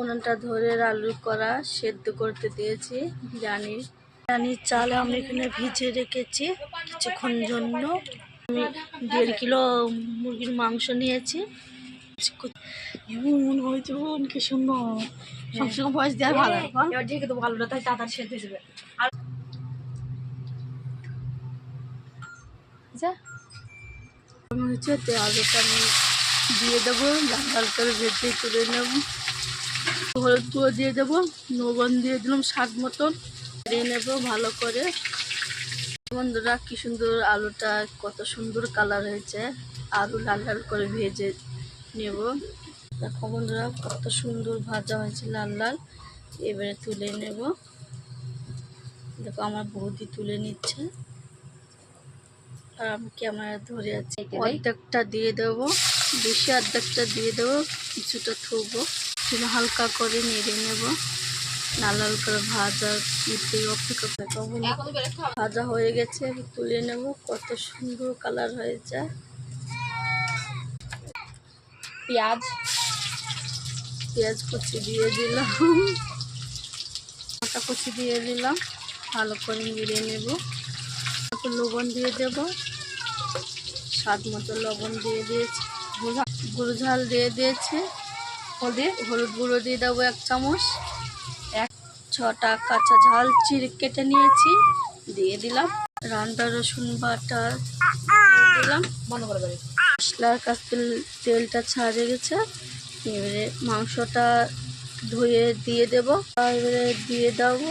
উনুনটা ধরে আলু করা সেদ্ধ করতে দিয়েছি। বিরিয়ানির চাল আমি এখানে ভিজিয়ে রেখেছি কিছুক্ষণ জন্য। আমি 1.5 কিলো মুরগির মাংস নিয়েছি। কি সুন্দর সঙ্গে সঙ্গে ভয়েস দেওয়া ভালো, এবার দিয়ে কিন্তু ভালো না, তাই তাড়াতাড়ি সেদ্ধ হয়ে যাবে। আর আলুটা আমি দিয়ে দেবো, লাল করে ভেজে তুলে নেব। হলুদ গুঁড়ো দিয়ে দেবো, লবণ দিয়ে দিলাম স্বাদ মতন, দিয়ে নেব ভালো করে। বন্ধুরা কি সুন্দর আলুটা, কত সুন্দর কালার হয়েছে। আলু লাল লাল করে ভেজে নেব। দেখো বন্ধুরা কত সুন্দর ভাজা হয়েছে লাল লাল। এবারে তুলে নেব। দেখো আমার বৌদি তুলে নিচ্ছে আর আমি ক্যামেরা ধরে আছি। অর্ধেকটা দিয়ে দেবো, বেশি অর্ধেকটা দিয়ে দেবো, কিছুটা থুবো, কিন্তু হালকা করে নেড়ে নেব। লাল লাল করে ভাজা অপেক্ষা ভাজা হয়ে গেছে, আমি তুলে নেব। কত সুন্দর কালার হয়েছে। পেঁয়াজ কুচি দিয়ে দিলাম, আটা কুচি দিয়ে দিলাম, ভালো করে নেড়ে নেব। লবণ দিয়ে দেব, স্বাদ মতো লবণ দিয়ে দিয়েছি, গুঁড়ো ঝাল দিয়ে দিয়েছি, হলুদ গুঁড়ো দিয়ে দেবো 1 চামচ, 6টা কাঁচা ঝাল চিড়ে কেটে নিয়েছি দিয়ে দিলাম, রান্না রসুন বাটা দিলাম। মশলার কাছ তেলটা ছাড়ে গেছে। এবারে মাংসটা ধুয়ে দিয়ে দেব, এবারে দিয়ে দেবো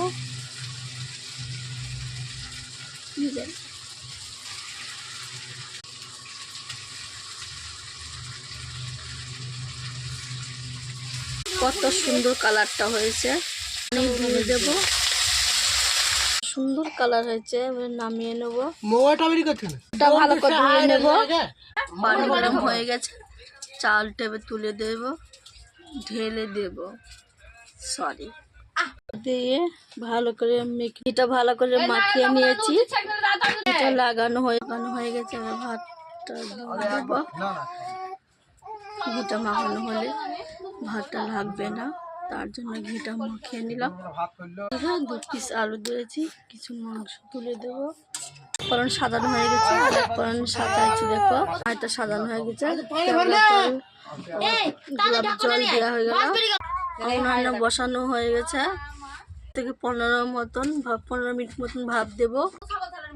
কত সুন্দর কালারটা হয়েছে। দিয়ে দেব, সুন্দর কালার হয়েছে। এবার নামিয়ে নেব, ভালো করে ধুয়ে নেব। পানি গরম হয়ে গেছে, চালটা এবার তুলে দেব, ঢেলে দেব, দিয়ে ভালো করে ভালো করে মাখিয়ে নিয়েছি। এটা লাগানো হয়ে গেছে। এবার ভাতটা দেবো। ঘিটা মাখানো হলে ভাতটা লাগবে না, তার জন্য ঘিটা মাখিয়ে নিলাম। 2 পিস আলু দিয়েছি, কিছু মাংস তুলে দেবো। ফোড়ন সাজানো হয়ে গেছে, ফোড়ন সাজাচ্ছি। দেখো এটা সাজানো হয়ে গেছে। গোলাপ জল দেওয়া হয়ে গেল, অন্যান্য বসানো হয়ে গেছে। থেকে 15 মিনিট মতন ভাপ দেব।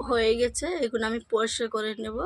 হয়ে গেছে, এগুলো আমি পরিষ্কার করে নেব।